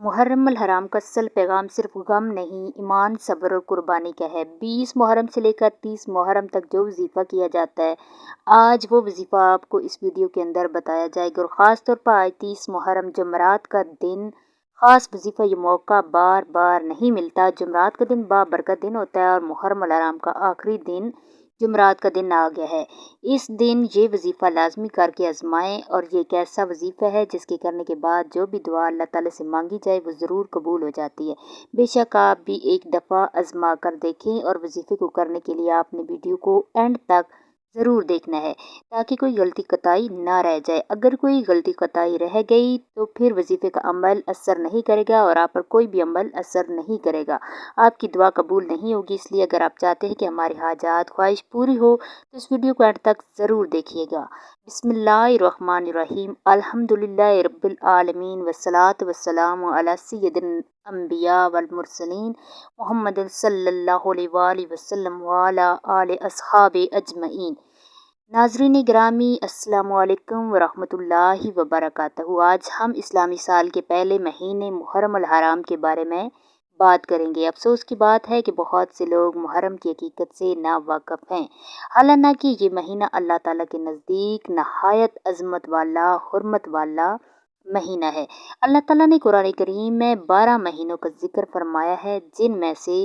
محرم الحرام کا اصل پیغام صرف غم نہیں، ایمان، صبر اور قربانی کا ہے۔ 20 محرم سے لے کر 30 محرم تک جو وظیفہ کیا جاتا ہے، آج وہ وظیفہ آپ کو اس ویڈیو کے اندر بتایا جائے گا، اور خاص طور پر آج 30 محرم جمعرات کا دن خاص وظیفہ، یہ موقع بار بار نہیں ملتا۔ جمعرات کا دن بابرکت دن ہوتا ہے اور محرم الحرام کا آخری دن جمعرات کا دن آ گیا ہے۔ اس دن یہ وظیفہ لازمی کر کے آزمائیں، اور یہ ایک ایسا وظیفہ ہے جس کے کرنے کے بعد جو بھی دعا اللہ تعالیٰ سے مانگی جائے وہ ضرور قبول ہو جاتی ہے۔ بے شک آپ بھی ایک دفعہ آزما کر دیکھیں، اور وظیفے کو کرنے کے لیے آپ نے ویڈیو کو اینڈ تک ضرور دیکھنا ہے تاکہ کوئی غلطی کوتاہی نہ رہ جائے۔ اگر کوئی غلطی کوتاہی رہ گئی تو پھر وظیفے کا عمل اثر نہیں کرے گا، اور آپ پر کوئی بھی عمل اثر نہیں کرے گا، آپ کی دعا قبول نہیں ہوگی۔ اس لیے اگر آپ چاہتے ہیں کہ ہماری حاجات خواہش پوری ہو تو اس ویڈیو کو اینڈ تک ضرور دیکھیے گا۔ بسم اللہ الرحمن الرحیم، الحمدللہ رب العالمین، والصلاة والسلام علی سید الانبیاء والمرسلین، محمد صلی اللہ علیہ وآلہ وسلم وعلی آل اصحاب اجمعین۔ ناظرین گرامی، السلام علیکم ورحمۃ اللہ وبرکاتہ۔ آج ہم اسلامی سال کے پہلے مہینے محرم الحرام کے بارے میں بات کریں گے۔ افسوس کی بات ہے کہ بہت سے لوگ محرم کی حقیقت سے ناواقف ہیں، حالانکہ یہ مہینہ اللہ تعالیٰ کے نزدیک نہایت عظمت والا، حرمت والا مہینہ ہے۔ اللہ تعالیٰ نے قرآن کریم میں 12 مہینوں کا ذکر فرمایا ہے، جن میں سے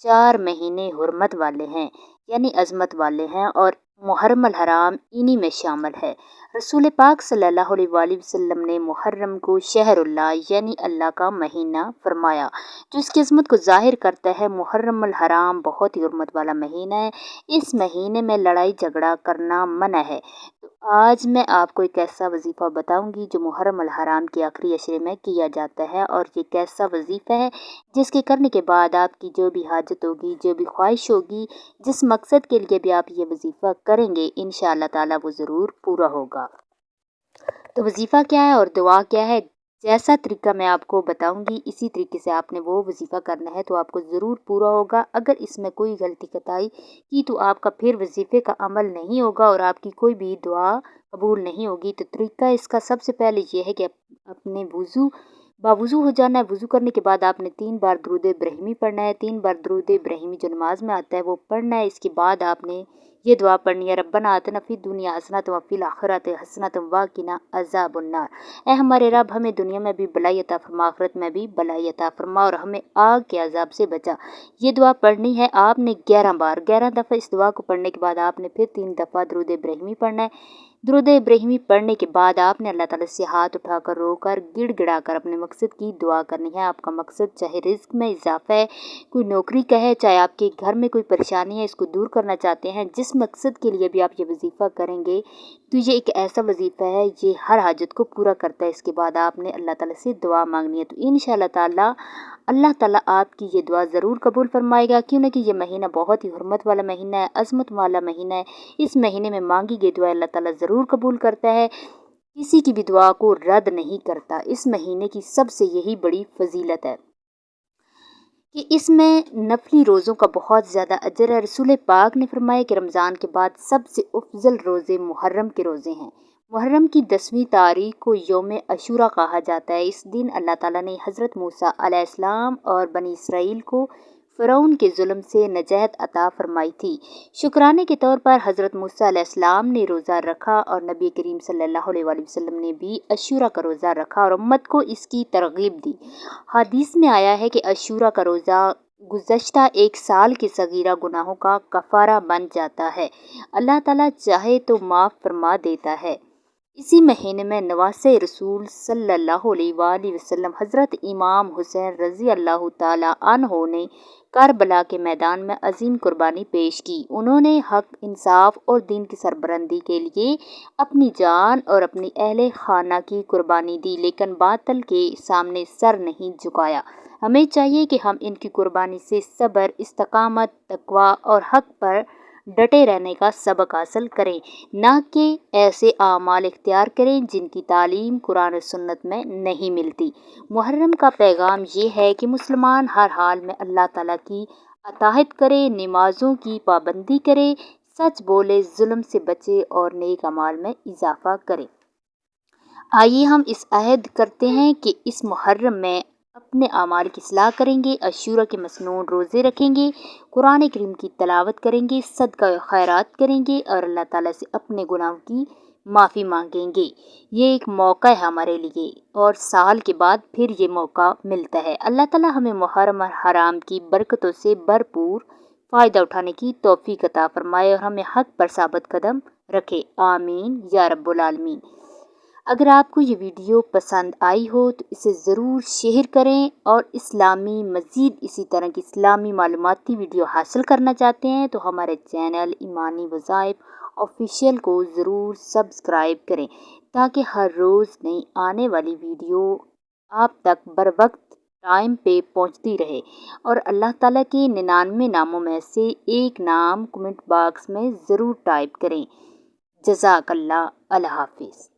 4 مہینے حرمت والے ہیں، یعنی عظمت والے ہیں، اور محرم الحرام انہی میں شامل ہے۔ رسول پاک صلی اللہ علیہ وآلہ وسلم نے محرم کو شہر اللہ یعنی اللہ کا مہینہ فرمایا، جو اس کی عظمت کو ظاہر کرتا ہے۔ محرم الحرام بہت ہی حرمت والا مہینہ ہے۔ اس مہینے میں لڑائی جھگڑا کرنا منع ہے۔ تو آج میں آپ کو ایک ایسا وظیفہ بتاؤں گی جو محرم الحرام کے آخری عشرے میں کیا جاتا ہے، اور یہ ایک ایسا وظیفہ ہے جس کے کرنے کے بعد آپ کی جو بھی حاجت ہوگی، جو بھی خواہش ہوگی، جس مقصد کے لیے بھی آپ یہ وظیفہ کریں گے، انشاءاللہ تعالیٰ وہ ضرور پورا ہوگا۔ تو وظیفہ کیا ہے اور دعا کیا ہے؟ جیسا طریقہ میں آپ کو بتاؤں گی اسی طریقے سے آپ نے وہ وظیفہ کرنا ہے تو آپ کو ضرور پورا ہوگا۔ اگر اس میں کوئی غلطی کوتاہی کی تو آپ کا پھر وظیفے کا عمل نہیں ہوگا اور آپ کی کوئی بھی دعا قبول نہیں ہوگی۔ تو طریقہ اس کا سب سے پہلے یہ ہے کہ اپنے باوضو ہو جانا ہے۔ وضو کرنے کے بعد آپ نے 3 بار درود ابراہیمی پڑھنا ہے۔ 3 بار درود ابراہیمی جو نماز میں آتا ہے وہ پڑھنا ہے۔ اس کے بعد آپ نے یہ دعا پڑھنی ہے، ربنا آتنا فی الدنیا حسنۃ وفی الآخرۃ حسنۃ وقنا عذاب النار۔ اے ہمارے رب، ہمیں دنیا میں بھی بھلائی عطا فرما، آخرت میں بھی بھلائی عطا فرما، اور ہمیں آگ کے عذاب سے بچا۔ یہ دعا پڑھنی ہے آپ نے 11 بار، 11 دفعہ اس دعا کو پڑھنے کے بعد آپ نے پھر 3 دفعہ درود ابراہیمی پڑھنا ہے۔ درود ابراہیمی پڑھنے کے بعد آپ نے اللہ تعالیٰ سے ہاتھ اٹھا کر، رو کر، گڑ گڑا کر اپنے مقصد کی دعا کرنی ہے۔ آپ کا مقصد چاہے رزق میں اضافہ ہے، کوئی نوکری کا ہے، چاہے آپ کے گھر میں کوئی پریشانی ہے، اس کو دور کرنا چاہتے ہیں، جس مقصد کے لیے بھی آپ یہ وظیفہ کریں گے تو یہ ایک ایسا وظیفہ ہے، یہ ہر حاجت کو پورا کرتا ہے۔ اس کے بعد آپ نے اللہ تعالیٰ سے دعا مانگنی ہے، تو انشاءاللہ تعالیٰ اللہ تعالیٰ آپ کی یہ دعا ضرور قبول فرمائے گا، کیونکہ یہ مہینہ بہت ہی حرمت والا مہینہ ہے، عظمت والا مہینہ ہے۔ اس مہینے میں مانگی گئی دعا اللہ تعالیٰ ضرور قبول کرتا ہے، کسی کی بھی دعا کو رد نہیں کرتا۔ اس مہینے کی سب سے یہی بڑی فضیلت ہے کہ اس میں نفلی روزوں کا بہت زیادہ اجر ہے۔ رسول پاک نے فرمایا کہ رمضان کے بعد سب سے افضل روزے محرم کے روزے ہیں۔ محرم کی 10ویں تاریخ کو یوم عاشوراء کہا جاتا ہے۔ اس دن اللہ تعالیٰ نے حضرت موسیٰ علیہ السلام اور بنی اسرائیل کو فرعون کے ظلم سے نجات عطا فرمائی تھی۔ شکرانے کے طور پر حضرت موسیٰ علیہ السلام نے روزہ رکھا، اور نبی کریم صلی اللہ علیہ وآلہ وسلم نے بھی عاشوراء کا روزہ رکھا اور امت کو اس کی ترغیب دی۔ حدیث میں آیا ہے کہ عاشوراء کا روزہ گزشتہ 1 سال کے صغیرہ گناہوں کا کفارہ بن جاتا ہے۔ اللہ تعالیٰ چاہے تو معاف فرما دیتا ہے۔ اسی مہینے میں نواسۂ رسول صلی اللہ علیہ وآلہ وسلم حضرت امام حسین رضی اللہ تعالیٰ عنہ نے کربلا کے میدان میں عظیم قربانی پیش کی۔ انہوں نے حق، انصاف اور دین کی سربلندی کے لیے اپنی جان اور اپنی اہل خانہ کی قربانی دی، لیکن باطل کے سامنے سر نہیں جھکایا۔ ہمیں چاہیے کہ ہم ان کی قربانی سے صبر، استقامت، تقویٰ اور حق پر ڈٹے رہنے کا سبق حاصل کریں، نہ کہ ایسے اعمال اختیار کریں جن کی تعلیم قرآن و سنت میں نہیں ملتی۔ محرم کا پیغام یہ ہے کہ مسلمان ہر حال میں اللہ تعالیٰ کی اطاعت کرے، نمازوں کی پابندی کرے، سچ بولے، ظلم سے بچے اور نیک اعمال میں اضافہ کرے۔ آئیے ہم اس عہد کرتے ہیں کہ اس محرم میں اپنے اعمال کی اصلاح کریں گے، عاشورہ کے مسنون روزے رکھیں گے، قرآن کریم کی تلاوت کریں گے، صدقہ و خیرات کریں گے اور اللہ تعالیٰ سے اپنے گناہوں کی معافی مانگیں گے۔ یہ ایک موقع ہے ہمارے لیے اور سال کے بعد پھر یہ موقع ملتا ہے۔ اللہ تعالیٰ ہمیں محرم اور حرام کی برکتوں سے بھرپور فائدہ اٹھانے کی توفیق عطا فرمائے اور ہمیں حق پر ثابت قدم رکھے، آمین یا رب العالمین۔ اگر آپ کو یہ ویڈیو پسند آئی ہو تو اسے ضرور شیئر کریں اور مزید اسی طرح کی اسلامی معلوماتی ویڈیو حاصل کرنا چاہتے ہیں تو ہمارے چینل ایمانی وظائف آفیشیل کو ضرور سبسکرائب کریں تاکہ ہر روز نئی آنے والی ویڈیو آپ تک بر وقت ٹائم پہ پہنچتی رہے اور اللہ تعالیٰ کے 99 ناموں میں سے ایک نام کمنٹ باکس میں ضرور ٹائپ کریں۔ جزاک اللہ، اللہ حافظ۔